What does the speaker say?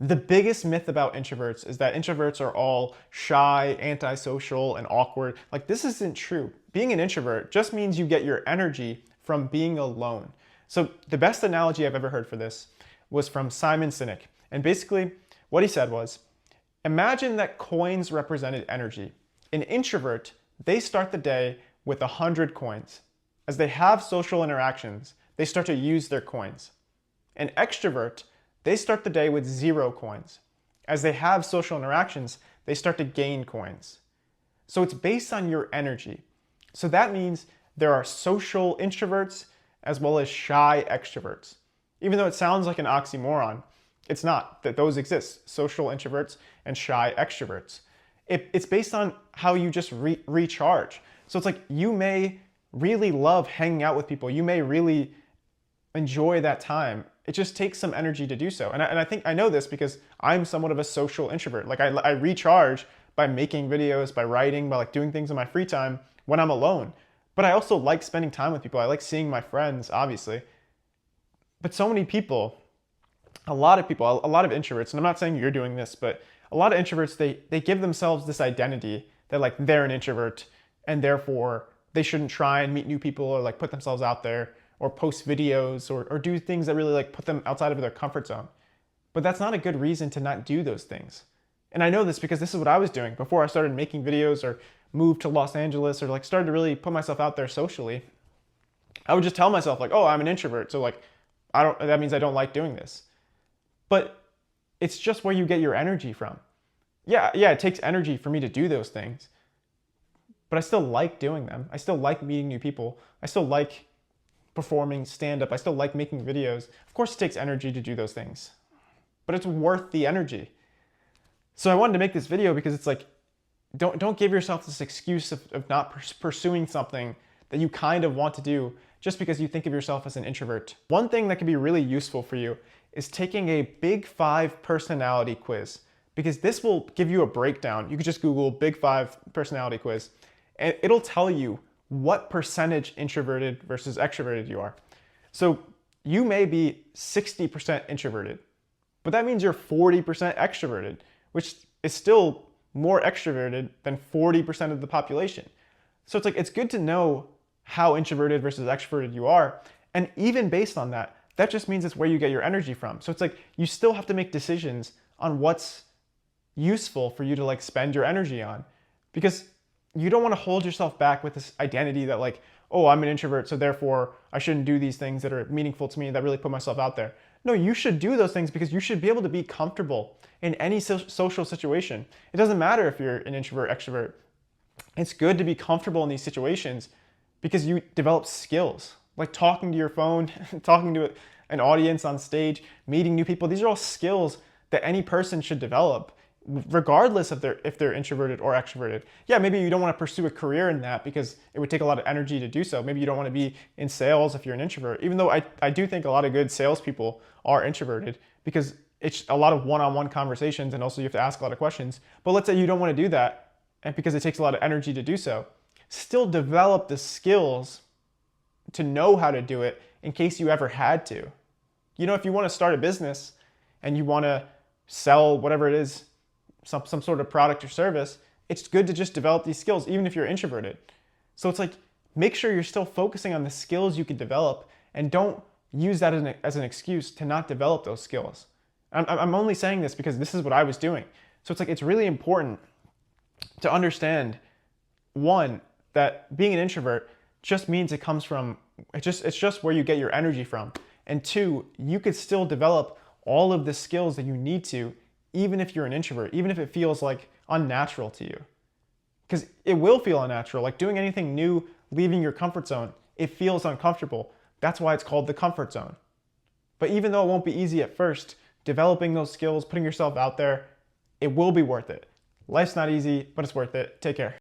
The biggest myth about introverts is that introverts are all shy, antisocial, and awkward. Like, this isn't true. Being an introvert just means you get your energy from being alone. So the best analogy I've ever heard for this was from Simon Sinek. And basically, what he said was, imagine that coins represented energy. An introvert, they start the day with 100 coins. As they have social interactions, they start to use their coins. An extrovert, they start the day with 0 coins. As they have social interactions, they start to gain coins. So it's based on your energy. So that means there are social introverts as well as shy extroverts. Even though it sounds like an oxymoron, it's not. That those exist, social introverts and shy extroverts. It's based on how you just recharge. So it's like you may really love hanging out with people. You may really enjoy that time. It just takes some energy to do so. And I think I know this because I'm somewhat of a social introvert. Like I recharge by making videos, by writing, by like doing things in my free time when I'm alone. But I also like spending time with people. I like seeing my friends, obviously. But so many people, a lot of people, a lot of introverts, and I'm not saying you're doing this, but a lot of introverts, they give themselves this identity that like they're an introvert and therefore they shouldn't try and meet new people or like put themselves out there or post videos or do things that really like put them outside of their comfort zone. But that's not a good reason to not do those things. And I know this because this is what I was doing before I started making videos or moved to Los Angeles or like started to really put myself out there socially. I would just tell myself like, oh, I'm an introvert. So like, that means I don't like doing this. But it's just where you get your energy from. Yeah, it takes energy for me to do those things. But I still like doing them. I still like meeting new people. I still like performing stand-up. I still like making videos. Of course it takes energy to do those things, but it's worth the energy. So I wanted to make this video because it's like, don't give yourself this excuse of not pursuing something that you kind of want to do just because you think of yourself as an introvert. One thing that can be really useful for you is taking a Big 5 personality quiz, because this will give you a breakdown. You could just Google Big 5 personality quiz and it'll tell you what percentage introverted versus extroverted you are. So you may be 60% introverted, but that means you're 40% extroverted, which is still more extroverted than 40% of the population. So it's like, it's good to know how introverted versus extroverted you are. And even based on that, that just means it's where you get your energy from. So it's like, you still have to make decisions on what's useful for you to like spend your energy on, because you don't want to hold yourself back with this identity that like, oh, I'm an introvert, so therefore I shouldn't do these things that are meaningful to me, that really put myself out there. No, you should do those things because you should be able to be comfortable in any social situation. It doesn't matter if you're an introvert, extrovert. It's good to be comfortable in these situations because you develop skills, like talking to your phone, talking to an audience on stage, meeting new people. These are all skills that any person should develop, regardless of if they're introverted or extroverted. Yeah, maybe you don't want to pursue a career in that because it would take a lot of energy to do so. Maybe you don't want to be in sales if you're an introvert, even though I do think a lot of good salespeople are introverted because it's a lot of one-on-one conversations and also you have to ask a lot of questions. But let's say you don't want to do that and because it takes a lot of energy to do so. Still develop the skills to know how to do it in case you ever had to. You know, if you want to start a business and you want to sell whatever it is, some sort of product or service, it's good to just develop these skills, even if you're introverted. So it's like, make sure you're still focusing on the skills you could develop and don't use that as an excuse to not develop those skills. I'm only saying this because this is what I was doing. So it's like, it's really important to understand, one, that being an introvert just means it comes from, it's just where you get your energy from. And two, you could still develop all of the skills that you need to, even if you're an introvert, even if it feels like unnatural to you. Because it will feel unnatural, like doing anything new, leaving your comfort zone, it feels uncomfortable. That's why it's called the comfort zone. But even though it won't be easy at first, developing those skills, putting yourself out there, it will be worth it. Life's not easy, but it's worth it. Take care.